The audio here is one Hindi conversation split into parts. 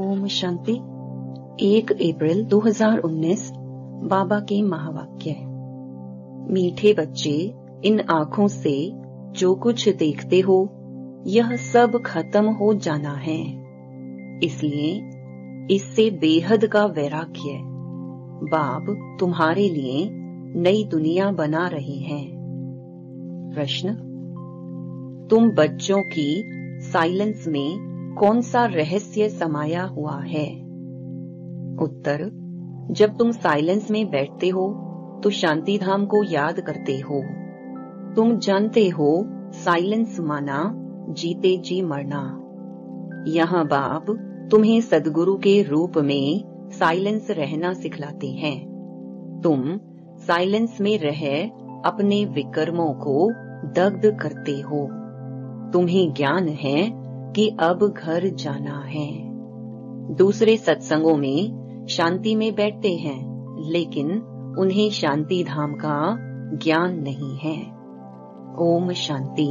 ओम शांति। 1 अप्रैल 2019 बाबा के महावाक्य। मीठे बच्चे, इन आँखों से जो कुछ देखते हो यह सब खत्म हो जाना है, इसलिए इससे बेहद का वैराग्य बाप तुम्हारे लिए नई दुनिया बना रहे हैं। प्रश्न: तुम बच्चों की साइलेंस में कौन सा रहस्य समाया हुआ है? उत्तर: जब तुम साइलेंस में बैठते हो तो शांति धाम को याद करते हो। तुम जानते हो साइलेंस माना जीते जी मरना। यहाँ बाप तुम्हें सद्गुरु के रूप में साइलेंस रहना सिखलाते हैं। तुम साइलेंस में रह अपने विकर्मों को दग्ध करते हो। तुम्हें ज्ञान है कि अब घर जाना है। दूसरे सत्संगों में शांति में बैठते हैं, लेकिन उन्हें शांति धाम का ज्ञान नहीं है। ओम शांति।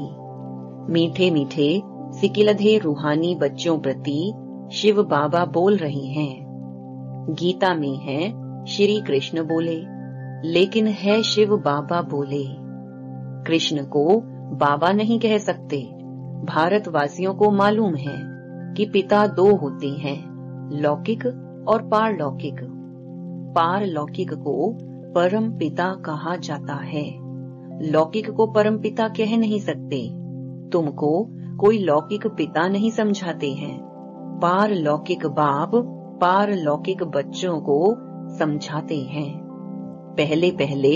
मीठे मीठे सिकिलधे रूहानी बच्चों प्रति शिव बाबा बोल रहे हैं। गीता में है श्री कृष्ण बोले, लेकिन है शिव बाबा बोले। कृष्ण को बाबा नहीं कह सकते। भारतवासियों को मालूम है कि पिता 2 होते हैं, लौकिक और पारलौकिक। पारलौकिक को परम पिता कहा जाता है, लौकिक को परम पिता कह नहीं सकते। तुमको कोई लौकिक पिता नहीं समझाते हैं। पारलौकिक बाप पारलौकिक बच्चों को समझाते हैं। पहले पहले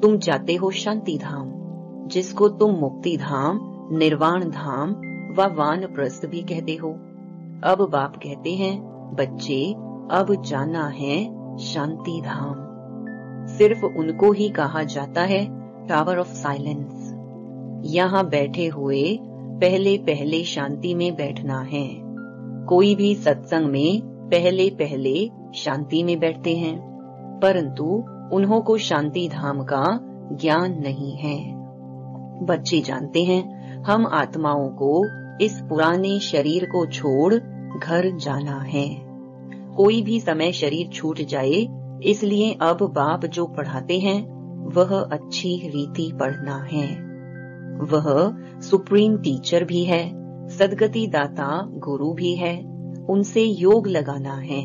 तुम जाते हो शांति धाम, जिसको तुम मुक्ति धाम, निर्वाण धाम व वानप्रस्थ भी कहते हो। अब बाप कहते हैं, बच्चे अब जाना है शांति धाम। सिर्फ उनको ही कहा जाता है टावर ऑफ साइलेंस। यहाँ बैठे हुए पहले पहले शांति में बैठना है। कोई भी सत्संग में पहले पहले शांति में बैठते हैं, परंतु उन्हों को शांति धाम का ज्ञान नहीं है। बच्चे जानते हैं हम आत्माओं को इस पुराने शरीर को छोड़ घर जाना है। कोई भी समय शरीर छूट जाए, इसलिए अब बाप जो पढ़ाते हैं वह अच्छी रीति पढ़ना है। वह सुप्रीम टीचर भी है, सद्गति दाता गुरु भी है। उनसे योग लगाना है।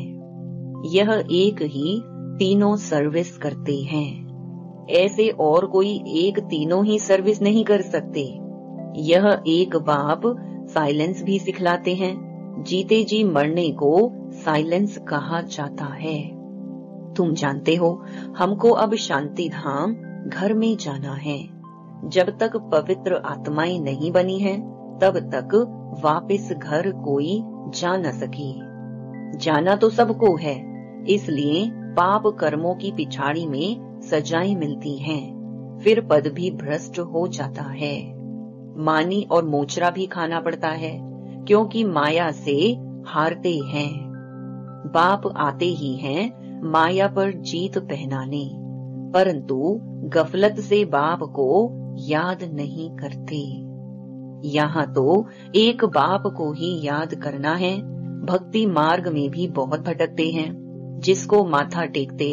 यह एक ही तीनों सर्विस करते हैं। ऐसे और कोई एक तीनों ही सर्विस नहीं कर सकते। यह एक बाप साइलेंस भी सिखलाते हैं। जीते जी मरने को साइलेंस कहा जाता है। तुम जानते हो हमको अब शांति धाम घर में जाना है। जब तक पवित्र आत्माएं नहीं बनी हैं, तब तक वापस घर कोई जा न सके। जाना तो सबको है, इसलिए पाप कर्मों की पिछाड़ी में सजाएं मिलती हैं, फिर पद भी भ्रष्ट हो जाता है। मानी और मोचरा भी खाना पड़ता है, क्योंकि माया से हारते हैं। बाप आते ही हैं माया पर जीत पहनाने, परंतु गफलत से बाप को याद नहीं करते। यहाँ तो एक बाप को ही याद करना है। भक्ति मार्ग में भी बहुत भटकते हैं। जिसको माथा टेकते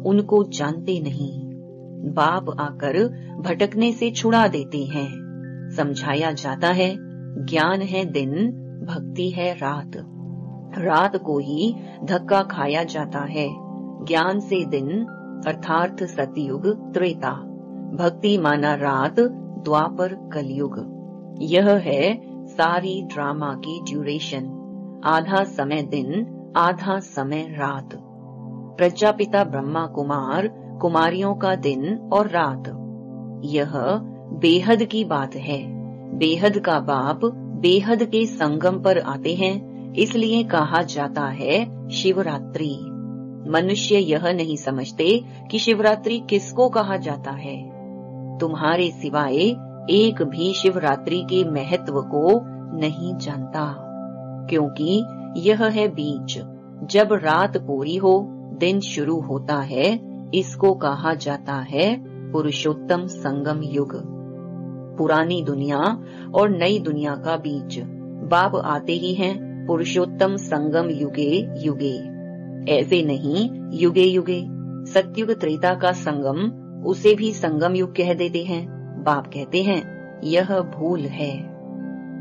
उनको जानते नहीं। बाप आकर भटकने से छुड़ा देते हैं। समझाया जाता है, ज्ञान है दिन, भक्ति है रात। रात को ही धक्का खाया जाता है। ज्ञान से दिन अर्थात सतयुग त्रेता, भक्ति माना रात द्वापर कलयुग। यह है सारी ड्रामा की ड्यूरेशन। आधा समय दिन, आधा समय रात। प्रजापिता ब्रह्मा कुमार कुमारियों का दिन और रात। यह बेहद की बात है। बेहद का बाप बेहद के संगम पर आते हैं, इसलिए कहा जाता है शिवरात्रि। मनुष्य यह नहीं समझते कि शिवरात्रि किसको कहा जाता है। तुम्हारे सिवाय एक भी शिवरात्रि के महत्व को नहीं जानता, क्योंकि यह है बीज। जब रात पूरी हो, दिन शुरू होता है। इसको कहा जाता है पुरुषोत्तम संगम युग। पुरानी दुनिया और नई दुनिया का बीज बाप आते ही हैं पुरुषोत्तम संगम युगे युगे, ऐसे नहीं युगे युगे। सतयुग त्रेता का संगम, उसे भी संगम युग कह देते हैं। बाप कहते हैं यह भूल है।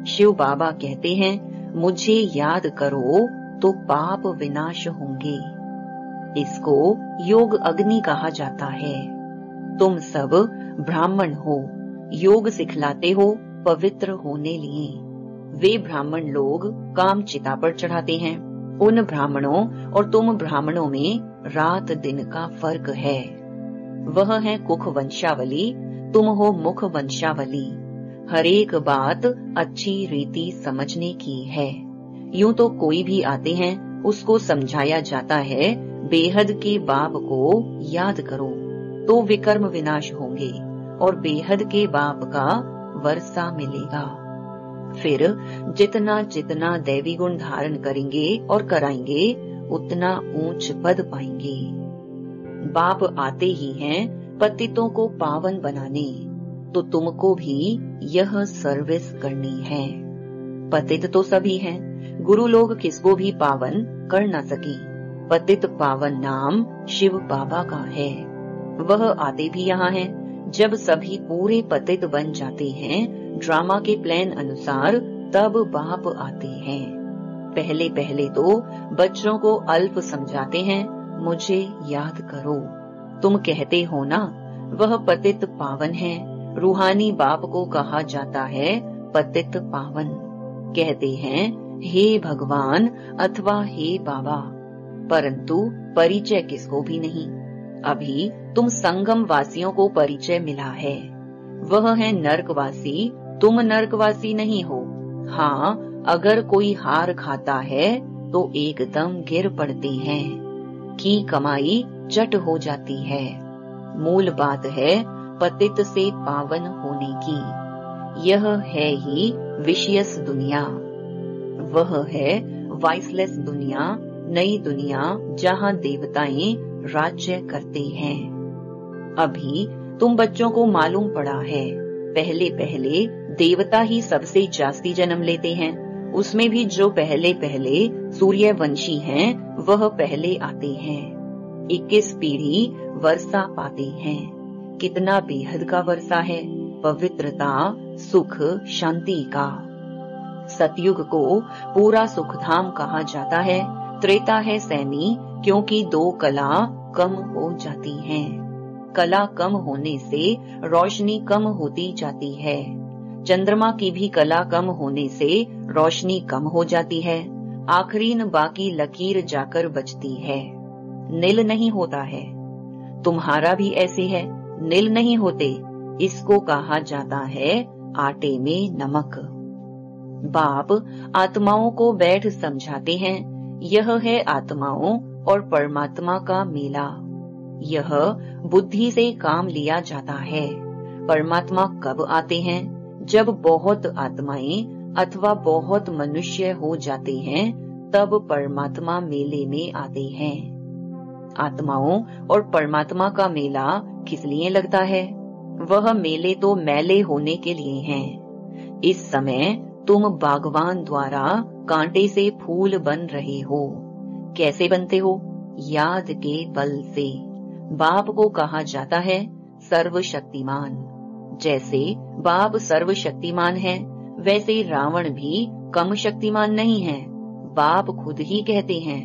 शिव बाबा कहते हैं मुझे याद करो तो पाप विनाश होंगे। इसको योग अग्नि कहा जाता है। तुम सब ब्राह्मण हो, योग सिखलाते हो पवित्र होने लिए। वे ब्राह्मण लोग काम चिता पर चढ़ाते हैं। उन ब्राह्मणों और तुम ब्राह्मणों में रात दिन का फर्क है। वह है कुख वंशावली, तुम हो मुख वंशावली। हर एक बात अच्छी रीति समझने की है। यूं तो कोई भी आते हैं उसको समझाया जाता है बेहद के बाप को याद करो तो विकर्म विनाश होंगे और बेहद के बाप का वर्षा मिलेगा। फिर जितना जितना दैवी गुण धारण करेंगे और कराएंगे उतना ऊंच पद पाएंगे। बाप आते ही हैं पतितों को पावन बनाने, तो तुमको भी यह सर्विस करनी है। पतित तो सभी हैं, गुरु लोग किसको भी पावन कर न सके। पतित पावन नाम शिव बाबा का है। वह आते भी यहाँ हैं। जब सभी पूरे पतित बन जाते हैं ड्रामा के प्लान अनुसार, तब बाप आते हैं। पहले पहले तो बच्चों को अल्प समझाते हैं, मुझे याद करो। तुम कहते हो ना वह पतित पावन है। रूहानी बाप को कहा जाता है पतित पावन। कहते हैं हे भगवान अथवा हे बाबा, परंतु परिचय किसको भी नहीं। अभी तुम संगम वासियों को परिचय मिला है। वह है नर्कवासी, तुम नर्कवासी नहीं हो। हाँ, अगर कोई हार खाता है तो एकदम गिर पड़ते हैं कि कमाई चट हो जाती है। मूल बात है पतित से पावन होने की। यह है ही विशियस दुनिया। वह है वाइसलेस दुनिया, नई दुनिया जहाँ देवताएं राज्य करते हैं। अभी तुम बच्चों को मालूम पड़ा है पहले पहले देवता ही सबसे जास्ती जन्म लेते हैं। उसमें भी जो पहले पहले सूर्यवंशी हैं वह पहले आते हैं। 21 पीढ़ी वर्षा पाते हैं। कितना बेहद का वर्षा है, पवित्रता, सुख, शांति का। सतयुग को पूरा सुखधाम कहा जाता है। त्रेता है सैनी, क्योंकि 2 कला कम हो जाती हैं। कला कम होने से रोशनी कम होती जाती है। चंद्रमा की भी कला कम होने से रोशनी कम हो जाती है। आखिरीन बाकी लकीर जाकर बचती है। नील नहीं होता है। तुम्हारा भी ऐसे है, नील नहीं होते। इसको कहा जाता है आटे में नमक। बाप आत्माओं को बैठ समझाते हैं। यह है आत्माओं और परमात्मा का मेला। यह बुद्धि से काम लिया जाता है। परमात्मा कब आते हैं? जब बहुत आत्माएं अथवा बहुत मनुष्य हो जाते हैं, तब परमात्मा मेले में आते हैं। आत्माओं और परमात्मा का मेला किस लिए लगता है? वह मेले तो मैले होने के लिए हैं। इस समय तुम बागवान द्वारा कांटे से फूल बन रहे हो। कैसे बनते हो? याद के बल से। बाप को कहा जाता है सर्वशक्तिमान। जैसे बाप सर्वशक्तिमान है, वैसे रावण भी कम शक्तिमान नहीं है। बाप खुद ही कहते हैं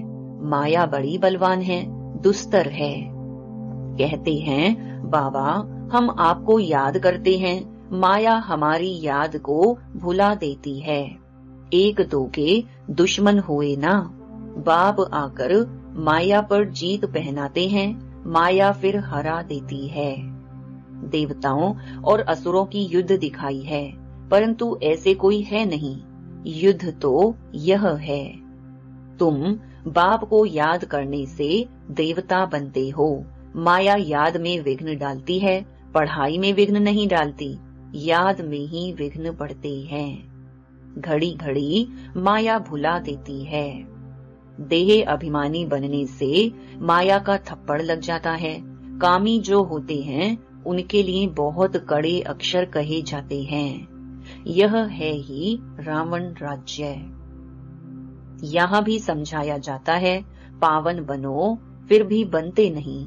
माया बड़ी बलवान है, दुस्तर है। कहते हैं बाबा हम आपको याद करते हैं, माया हमारी याद को भुला देती है। 1-2 के दुश्मन हुए ना। बाप आकर माया पर जीत पहनाते हैं, माया फिर हरा देती है। देवताओं और असुरों की युद्ध दिखाई है, परंतु ऐसे कोई है नहीं। युद्ध तो यह है। तुम बाप को याद करने से देवता बनते हो। माया याद में विघ्न डालती है, पढ़ाई में विघ्न नहीं डालती, याद में ही विघ्न पड़ते हैं। घड़ी घड़ी माया भुला देती है। देह अभिमानी बनने से माया का थप्पड़ लग जाता है। कामी जो होते हैं उनके लिए बहुत कड़े अक्षर कहे जाते हैं। यह है ही रावण राज्य। यहाँ भी समझाया जाता है पावन बनो, फिर भी बनते नहीं।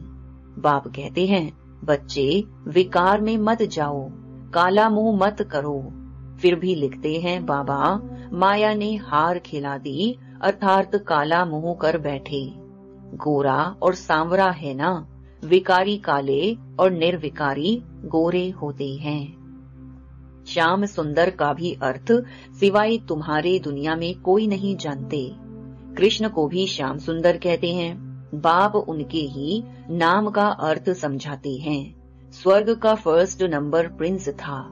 बाप कहते हैं बच्चे विकार में मत जाओ, काला मुंह मत करो। फिर भी लिखते हैं बाबा माया ने हार खिला दी, अर्थात काला मुंह कर बैठे। गोरा और सांवरा है ना, विकारी काले और निर्विकारी गोरे होते हैं। श्याम सुंदर का भी अर्थ सिवाय तुम्हारे दुनिया में कोई नहीं जानते। कृष्ण को भी श्याम सुंदर कहते हैं। बाप उनके ही नाम का अर्थ समझाते हैं। स्वर्ग का फर्स्ट नंबर प्रिंस था।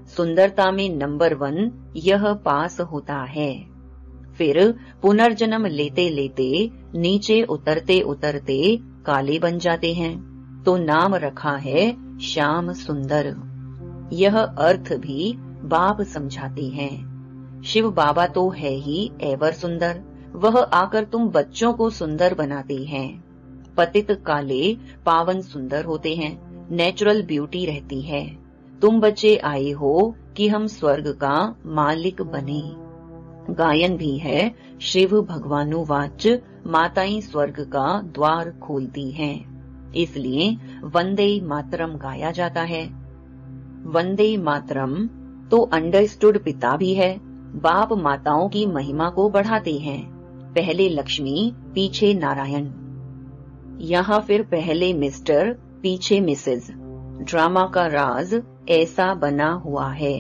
सुंदरता में नंबर 1 यह पास होता है। फिर पुनर्जन्म लेते लेते नीचे उतरते उतरते काले बन जाते हैं, तो नाम रखा है श्याम सुंदर। यह अर्थ भी बाप समझाते हैं। शिव बाबा तो है ही एवर सुंदर, वह आकर तुम बच्चों को सुंदर बनाते हैं। पतित काले पावन सुंदर होते हैं, नेचुरल ब्यूटी रहती है। तुम बच्चे आए हो कि हम स्वर्ग का मालिक बने। गायन भी है शिव भगवानुवाच, माताएं स्वर्ग का द्वार खोलती हैं। इसलिए वंदे मातरम गाया जाता है। वंदे मातरम तो अंडरस्टूड पिता भी है। बाप माताओं की महिमा को बढ़ाते हैं। पहले लक्ष्मी, पीछे नारायण। यहाँ फिर पहले मिस्टर, पीछे मिसेज। ड्रामा का राज ऐसा बना हुआ है।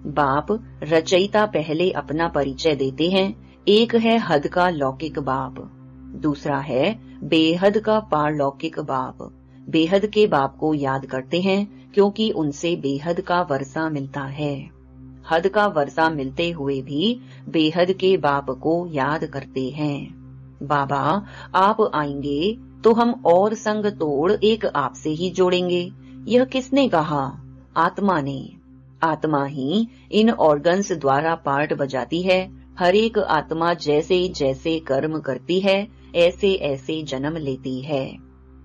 बाप रचयिता पहले अपना परिचय देते हैं। एक है हद का लौकिक बाप, दूसरा है बेहद का पारलौकिक बाप। बेहद के बाप को याद करते हैं क्योंकि उनसे बेहद का वर्षा मिलता है। हद का वर्षा मिलते हुए भी बेहद के बाप को याद करते हैं। बाबा आप आएंगे तो हम और संग तोड़ एक आपसे ही जोड़ेंगे। यह किसने कहा? आत्मा ने। आत्मा ही इन ऑर्गन्स द्वारा पार्ट बजाती है। हर एक आत्मा जैसे जैसे कर्म करती है ऐसे ऐसे जन्म लेती है।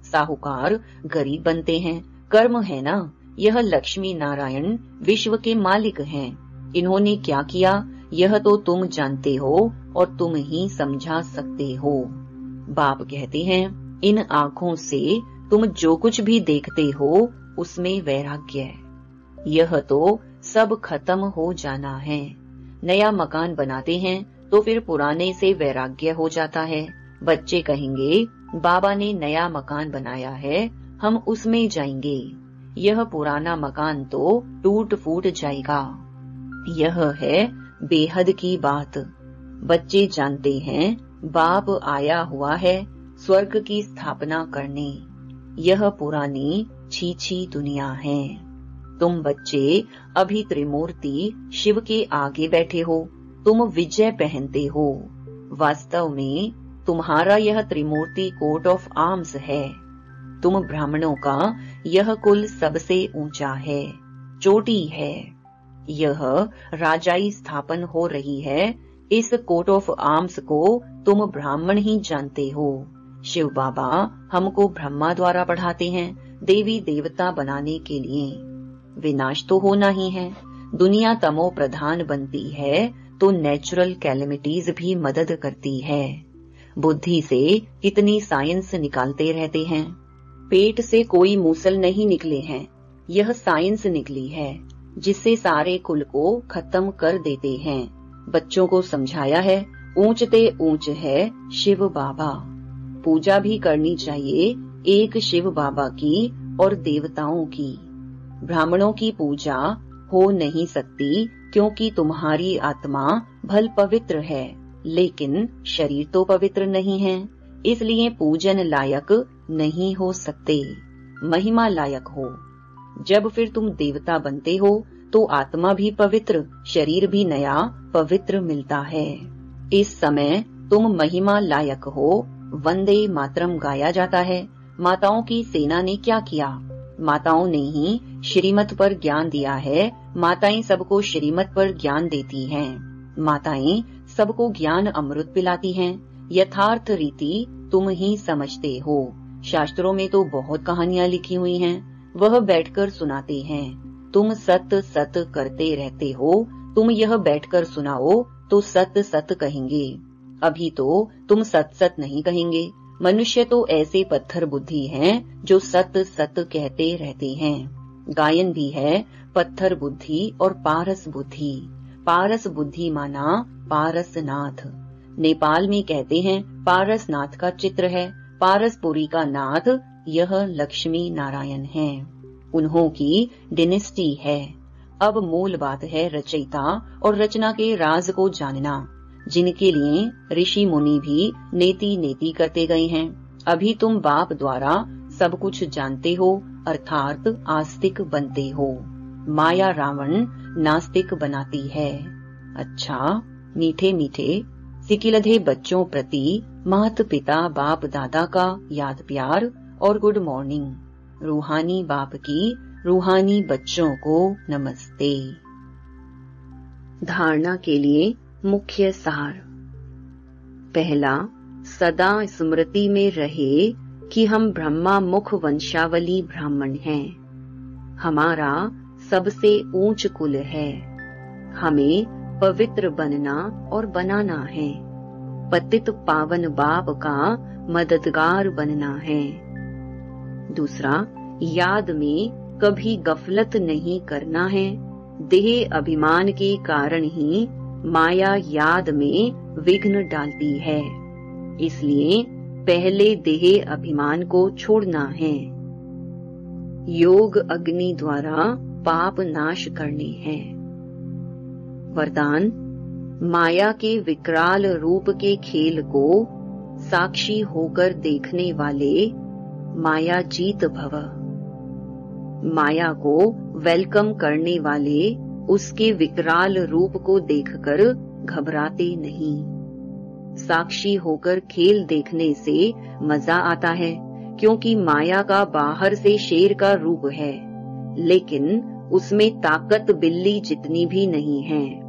साहूकार गरीब बनते हैं, कर्म है ना। यह लक्ष्मी नारायण विश्व के मालिक हैं। इन्होंने क्या किया यह तो तुम जानते हो और तुम ही समझा सकते हो। बाप कहते हैं इन आँखों से तुम जो कुछ भी देखते हो उसमें वैराग्य। यह तो सब खत्म हो जाना है। नया मकान बनाते हैं तो फिर पुराने से वैराग्य हो जाता है। बच्चे कहेंगे बाबा ने नया मकान बनाया है, हम उसमें जाएंगे। यह पुराना मकान तो टूट फूट जाएगा। यह है बेहद की बात। बच्चे जानते हैं बाप आया हुआ है स्वर्ग की स्थापना करने। यह पुरानी छीछी दुनिया है। तुम बच्चे अभी त्रिमूर्ति शिव के आगे बैठे हो, तुम विजय पहनते हो। वास्तव में तुम्हारा यह त्रिमूर्ति कोट ऑफ आर्म्स है। तुम ब्राह्मणों का यह कुल सबसे ऊंचा है, चोटी है। यह राजाई स्थापन हो रही है। इस कोट ऑफ आर्म्स को तुम ब्राह्मण ही जानते हो। शिव बाबा हमको ब्रह्मा द्वारा बढ़ाते हैं देवी देवता बनाने के लिए। विनाश तो होना ही है। दुनिया तमो प्रधान बनती है तो नेचुरल कैलेमिटीज भी मदद करती है। बुद्धि से कितनी साइंस निकालते रहते हैं। पेट से कोई मूसल नहीं निकले हैं, यह साइंस निकली है जिससे सारे कुल को खत्म कर देते हैं। बच्चों को समझाया है ऊंचते ऊंच है शिव बाबा। पूजा भी करनी चाहिए एक शिव बाबा की और देवताओं की। ब्राह्मणों की पूजा हो नहीं सकती क्योंकि तुम्हारी आत्मा भल पवित्र है लेकिन शरीर तो पवित्र नहीं है, इसलिए पूजन लायक नहीं हो सकते। महिमा लायक हो। जब फिर तुम देवता बनते हो तो आत्मा भी पवित्र, शरीर भी नया पवित्र मिलता है। इस समय तुम महिमा लायक हो। वंदे मातरम गाया जाता है। माताओं की सेना ने क्या किया? माताओं ने ही श्रीमत पर ज्ञान दिया है। माताएं सबको श्रीमत पर ज्ञान देती हैं। माताएं सबको ज्ञान अमृत पिलाती हैं। यथार्थ रीति तुम ही समझते हो। शास्त्रों में तो बहुत कहानियां लिखी हुई हैं, वह बैठकर सुनाते हैं। तुम सत्य सत्य करते रहते हो। तुम यह बैठकर सुनाओ तो सत्य सत्य कहेंगे। अभी तो तुम सत सत नहीं कहेंगे। मनुष्य तो ऐसे पत्थर बुद्धि हैं जो सत सत कहते रहते हैं। गायन भी है पत्थर बुद्धि और पारस बुद्धि। पारस बुद्धि माना पारसनाथ। नेपाल में कहते हैं पारसनाथ का चित्र है। पारसपुरी का नाथ यह लक्ष्मी नारायण है। उन्हों की डिनेस्टी है। अब मूल बात है रचयिता और रचना के राज को जानना, जिनके लिए ऋषि मुनि भी नेति नेति करते गए हैं। अभी तुम बाप द्वारा सब कुछ जानते हो, अर्थात आस्तिक बनते हो। माया रावण नास्तिक बनाती है। अच्छा, मीठे मीठे सिकिलधे बच्चों प्रति माता पिता बाप दादा का याद प्यार और गुड मॉर्निंग। रूहानी बाप की रूहानी बच्चों को नमस्ते। धारणा के लिए मुख्य सार। पहला, सदा स्मृति में रहे कि हम ब्रह्मा मुख वंशावली ब्राह्मण हैं। हमारा सबसे ऊंच कुल है। हमें पवित्र बनना और बनाना है। पतित पावन बाप का मददगार बनना है। दूसरा, याद में कभी गफलत नहीं करना है। देह अभिमान के कारण ही माया याद में विघ्न डालती है। इसलिए पहले देह अभिमान को छोड़ना है। योग अग्नि द्वारा पाप नाश करने हैं। वरदान, माया के विकराल रूप के खेल को साक्षी होकर देखने वाले माया जीत भव। माया को वेलकम करने वाले उसके विकराल रूप को देखकर घबराते नहीं। साक्षी होकर खेल देखने से मजा आता है, क्योंकि माया का बाहर से शेर का रूप है, लेकिन उसमें ताकत बिल्ली जितनी भी नहीं है।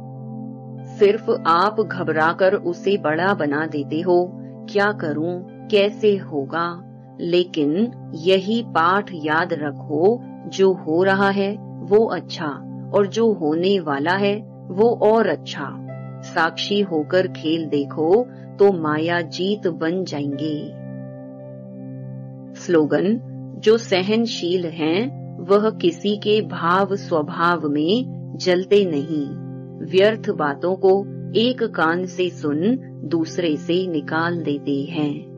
सिर्फ आप घबराकर उसे बड़ा बना देते हो। क्या करूं, कैसे होगा? लेकिन यही पाठ याद रखो, जो हो रहा है वो अच्छा, और जो होने वाला है वो और अच्छा। साक्षी होकर खेल देखो तो माया जीत बन जाएंगे। स्लोगन, जो सहनशील हैं वह किसी के भाव स्वभाव में जलते नहीं। व्यर्थ बातों को एक कान से सुन दूसरे से निकाल देते हैं।